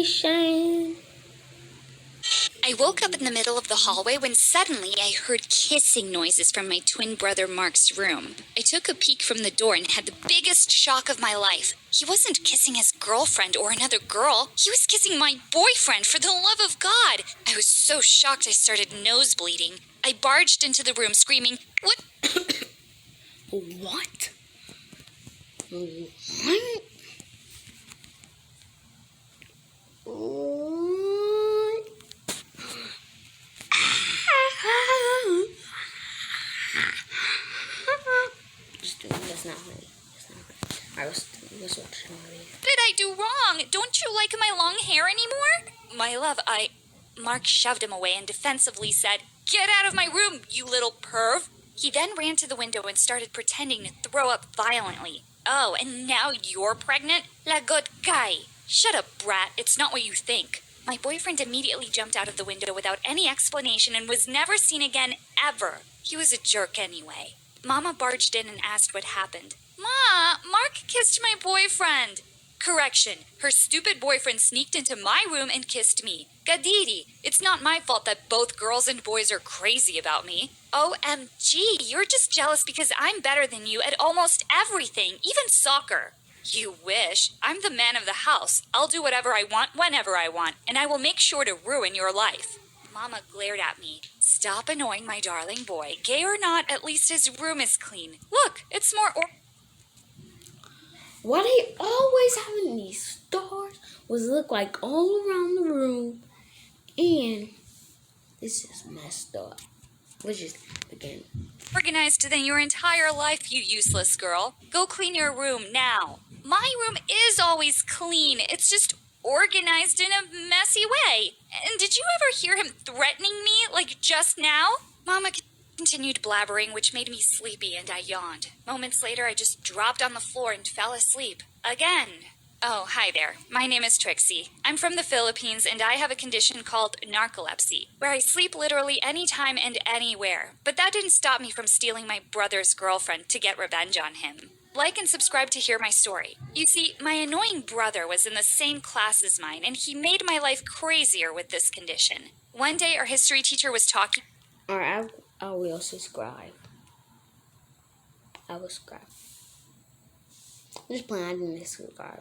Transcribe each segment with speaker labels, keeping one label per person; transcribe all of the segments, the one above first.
Speaker 1: Nation.
Speaker 2: I woke up in the middle of the hallway when suddenly I heard kissing noises from my twin brother Mark's room. I took a peek from the door and had the biggest shock of my life. He wasn't kissing his girlfriend or another girl. He was kissing my boyfriend, for the love of God. I was so shocked I started nosebleeding. I barged into the room screaming, "What?"
Speaker 1: What? That's not funny. Alright, let's watch the movie.
Speaker 2: What did I do wrong? Don't you like my long hair anymore? My love, Mark shoved him away and defensively said, "Get out of my room, you little perv." He then ran to the window and started pretending to throw up violently. "Oh, and now you're pregnant? La good guy." "Shut up, brat. It's not what you think." My boyfriend immediately jumped out of the window without any explanation and was never seen again, ever. He was a jerk anyway. Mama barged in and asked what happened. "Ma, Mark kissed my boyfriend." Correction, her stupid boyfriend sneaked into my room and kissed me. Gadidi, it's not my fault that both girls and boys are crazy about me. OMG, you're just jealous because I'm better than you at almost everything, even soccer. You wish. I'm the man of the house. I'll do whatever I want whenever I want, and I will make sure to ruin your life. Mama glared at me. Stop annoying my darling boy. Gay or not, at least his room is clean. Look, it's more
Speaker 1: Why they always having these stars was look like all around the room, and this is messed up. Let's just begin.
Speaker 2: organized than your entire life, you useless girl. Go clean your room now. My room is always clean. It's just organized in a messy way. And did you ever hear him threatening me like just now? Mama continued blabbering, which made me sleepy, and I yawned. Moments later, I just dropped on the floor and fell asleep. Again. Oh, hi there. My name is Trixie. I'm from the Philippines, and I have a condition called narcolepsy, where I sleep literally anytime and anywhere. But that didn't stop me from stealing my brother's girlfriend to get revenge on him. Like and subscribe to hear my story. You see, my annoying brother was in the same class as mine, and he made my life crazier with this condition. One day, our history teacher was talking...
Speaker 1: Alright, I will subscribe. I will subscribe. Just playing, I didn't subscribe.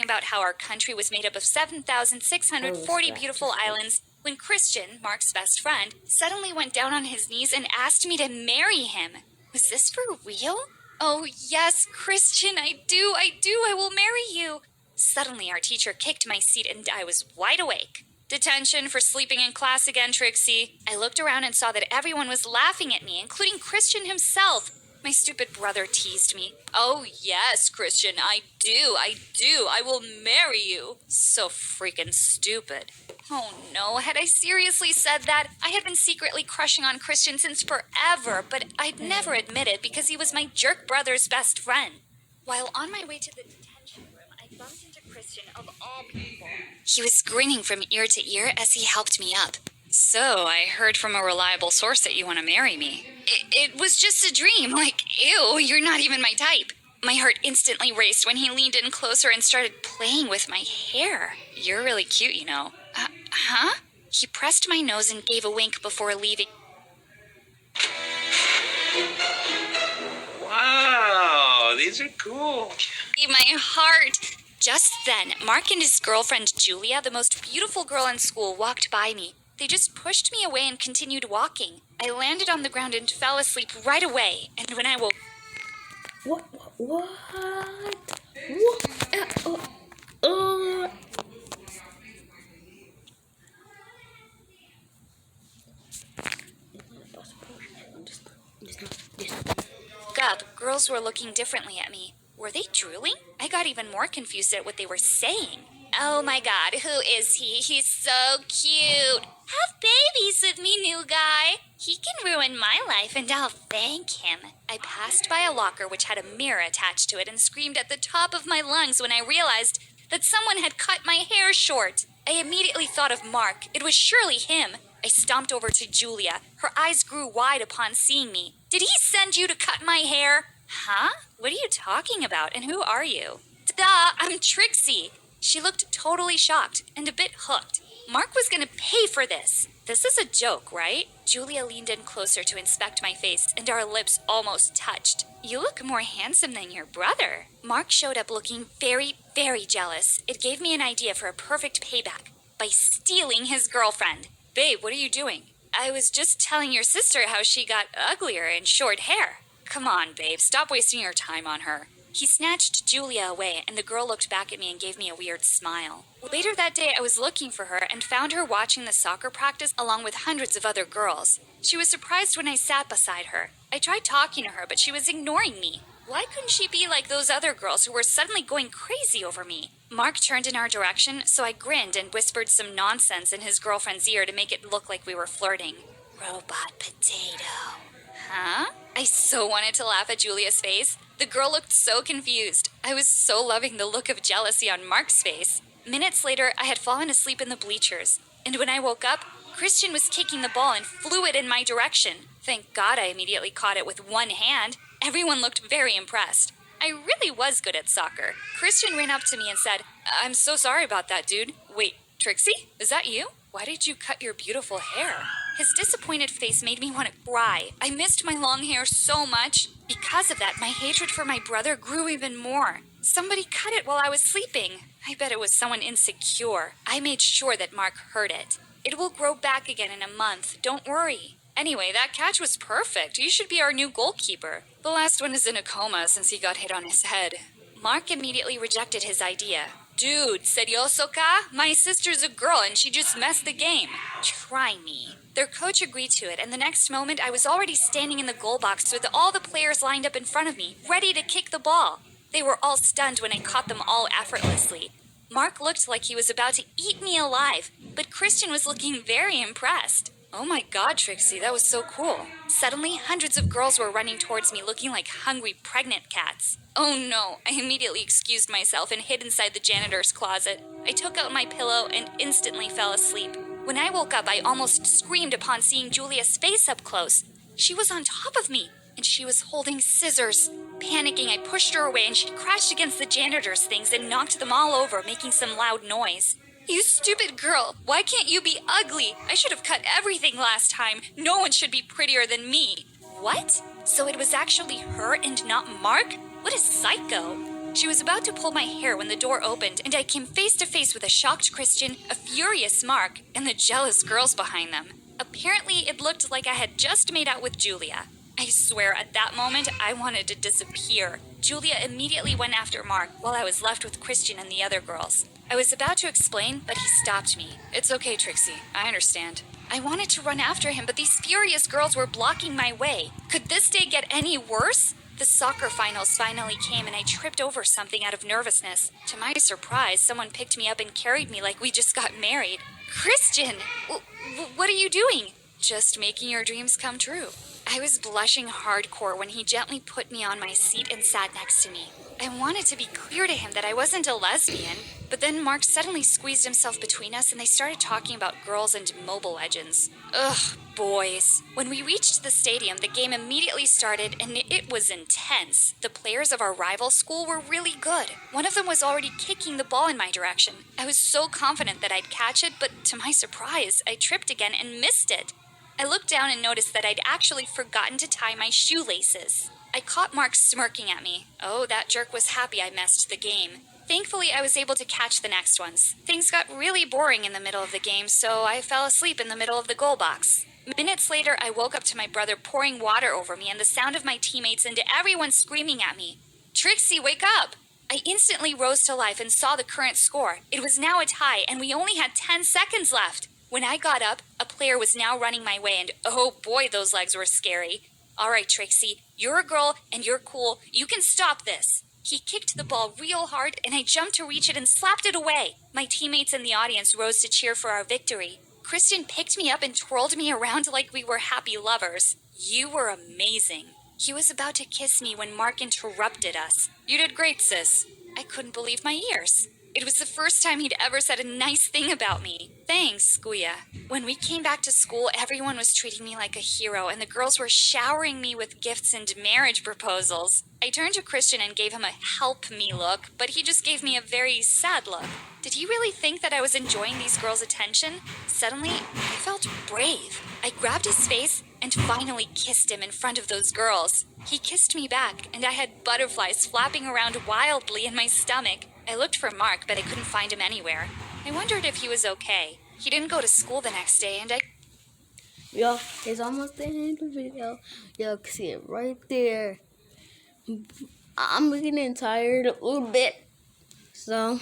Speaker 2: About how our country was made up of 7,640 beautiful islands when Christian, Mark's best friend, suddenly went down on his knees and asked me to marry him. Was this for real? Oh, yes, Christian, I do, I will marry you. Suddenly, our teacher kicked my seat and I was wide awake. Detention for sleeping in class again, Trixie. I looked around and saw that everyone was laughing at me, including Christian himself. My stupid brother teased me. Oh, yes, Christian, I do. I will marry you. So freaking stupid. Oh, no, had I seriously said that? I had been secretly crushing on Christian since forever, but I'd never admit it because he was my jerk brother's best friend. While on my way to the detention room, I bumped into Christian of all people. He was grinning from ear to ear as he helped me up. So, I heard from a reliable source that you want to marry me. It was just a dream. Like, ew, you're not even my type. My heart instantly raced when he leaned in closer and started playing with my hair. You're really cute, you know. Huh? He pressed my nose and gave a wink before leaving.
Speaker 3: Wow, these are cool.
Speaker 2: My heart. Just then, Mark and his girlfriend Julia, the most beautiful girl in school, walked by me. They just pushed me away and continued walking. I landed on the ground and fell asleep right away. And when I woke...
Speaker 1: What?
Speaker 2: Up, girls were looking differently at me. Were they drooling? I got even more confused at what they were saying. Oh my God, who is he? He's so cute. Have babies with me, new guy. He can ruin my life and I'll thank him. I passed by a locker which had a mirror attached to it and screamed at the top of my lungs when I realized that someone had cut my hair short. I immediately thought of Mark. It was surely him. I stomped over to Julia. Her eyes grew wide upon seeing me. Did he send you to cut my hair? Huh? What are you talking about, and who are you? Duh, I'm Trixie. She looked totally shocked and a bit hooked. Mark was gonna pay for this. This is a joke, right? Julia leaned in closer to inspect my face, and our lips almost touched. You look more handsome than your brother. Mark showed up looking very, very jealous. It gave me an idea for a perfect payback by stealing his girlfriend. Babe, what are you doing? I was just telling your sister how she got uglier and short hair. Come on, babe, stop wasting your time on her. He snatched Julia away, and the girl looked back at me and gave me a weird smile. Later that day, I was looking for her and found her watching the soccer practice along with hundreds of other girls. She was surprised when I sat beside her. I tried talking to her, but she was ignoring me. Why couldn't she be like those other girls who were suddenly going crazy over me? Mark turned in our direction, so I grinned and whispered some nonsense in his girlfriend's ear to make it look like we were flirting. Robot potato. Huh? I so wanted to laugh at Julia's face. The girl looked so confused. I was so loving the look of jealousy on Mark's face. Minutes later, I had fallen asleep in the bleachers. And when I woke up, Christian was kicking the ball and flew it in my direction. Thank God I immediately caught it with one hand. Everyone looked very impressed. I really was good at soccer. Christian ran up to me and said, I'm so sorry about that, dude. Wait, Trixie? Is that you? Why did you cut your beautiful hair? His disappointed face made me want to cry. I missed my long hair so much. Because of that, my hatred for my brother grew even more. Somebody cut it while I was sleeping. I bet it was someone insecure. I made sure that Mark heard it. It will grow back again in a month. Don't worry. Anyway, that catch was perfect. You should be our new goalkeeper. The last one is in a coma since he got hit on his head. Mark immediately rejected his idea. Dude, seryoso ka? My sister's a girl and she just messed the game. Try me. Their coach agreed to it, and the next moment I was already standing in the goal box with all the players lined up in front of me, ready to kick the ball. They were all stunned when I caught them all effortlessly. Mark looked like he was about to eat me alive, but Christian was looking very impressed. Oh my God, Trixie, that was so cool. Suddenly, hundreds of girls were running towards me looking like hungry pregnant cats. Oh no, I immediately excused myself and hid inside the janitor's closet. I took out my pillow and instantly fell asleep. When I woke up, I almost screamed upon seeing Julia's face up close. She was on top of me, and she was holding scissors. Panicking, I pushed her away and she crashed against the janitor's things and knocked them all over, making some loud noise. You stupid girl, why can't you be ugly? I should have cut everything last time. No one should be prettier than me. What? So it was actually her and not Mark? What a psycho. She was about to pull my hair when the door opened, and I came face to face with a shocked Christian, a furious Mark, and the jealous girls behind them. Apparently, it looked like I had just made out with Julia. I swear, at that moment, I wanted to disappear. Julia immediately went after Mark, while I was left with Christian and the other girls. I was about to explain, but he stopped me. It's okay, Trixie. I understand. I wanted to run after him, but these furious girls were blocking my way. Could this day get any worse? The soccer finals finally came, and I tripped over something out of nervousness. To my surprise, someone picked me up and carried me like we just got married. Christian! What are you doing? Just making your dreams come true. I was blushing hardcore when he gently put me on my seat and sat next to me. I wanted to be clear to him that I wasn't a lesbian, but then Mark suddenly squeezed himself between us and they started talking about girls and Mobile Legends. Ugh, boys. When we reached the stadium, the game immediately started and it was intense. The players of our rival school were really good. One of them was already kicking the ball in my direction. I was so confident that I'd catch it, but to my surprise, I tripped again and missed it. I looked down and noticed that I'd actually forgotten to tie my shoelaces. I caught Mark smirking at me. Oh, that jerk was happy I missed the game. Thankfully, I was able to catch the next ones. Things got really boring in the middle of the game, so I fell asleep in the middle of the goal box. Minutes later, I woke up to my brother pouring water over me and the sound of my teammates and everyone screaming at me. Trixie, wake up! I instantly rose to life and saw the current score. It was now a tie, and we only had 10 seconds left. When I got up, a player was now running my way, and oh boy, those legs were scary. All right, Trixie, you're a girl and you're cool. You can stop this. He kicked the ball real hard, and I jumped to reach it and slapped it away. My teammates in the audience rose to cheer for our victory. Christian picked me up and twirled me around like we were happy lovers. You were amazing. He was about to kiss me when Mark interrupted us. You did great, sis. I couldn't believe my ears. It was the first time he'd ever said a nice thing about me. thanks, Guya. When we came back to school, everyone was treating me like a hero, and the girls were showering me with gifts and marriage proposals. I turned to Christian and gave him a help me look, but he just gave me a very sad look. Did he really think that I was enjoying these girls' attention? Suddenly, I felt brave. I grabbed his face and finally kissed him in front of those girls. He kissed me back, and I had butterflies flapping around wildly in my stomach. I looked for Mark, but I couldn't find him anywhere. I wondered if he was okay. He didn't go to school the next day, and
Speaker 1: Yo, it's almost the end of the video. Y'all can see it right there. I'm getting tired a little bit. So,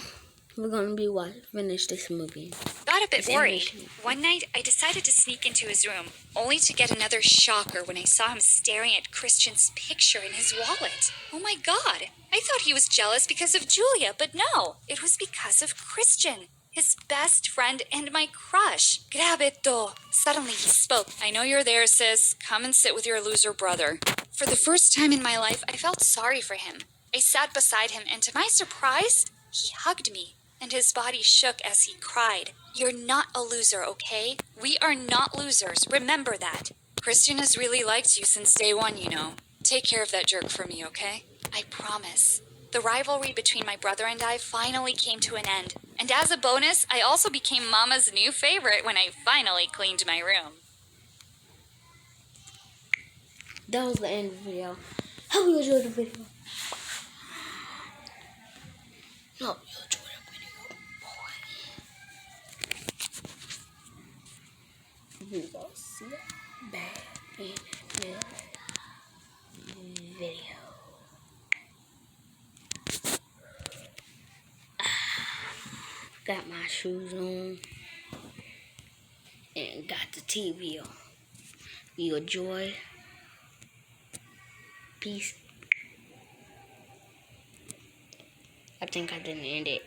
Speaker 1: we're going to finish this movie.
Speaker 2: got a bit
Speaker 1: It's
Speaker 2: worried.
Speaker 1: animation.
Speaker 2: One night, I decided to sneak into his room, only to get another shocker when I saw him staring at Christian's picture in his wallet. Oh my god! I thought he was jealous because of Julia, but no! It was because of Christian, his best friend and my crush. Grabito! Suddenly he spoke. I know you're there, sis. Come and sit with your loser brother. For the first time in my life, I felt sorry for him. I sat beside him, and to my surprise, he hugged me, and his body shook as he cried. You're not a loser, okay? We are not losers. Remember that. Christian has really liked you since day one, you know. Take care of that jerk for me, okay? I promise. The rivalry between my brother and I finally came to an end. And as a bonus, I also became Mama's new favorite when I finally cleaned my room.
Speaker 1: That was the end of the video. Hope you enjoyed the video. Hope you enjoyed the video, boy. We will see you back in the video. Got my shoes on and got the TV on. You enjoy. Peace. I think I didn't end it.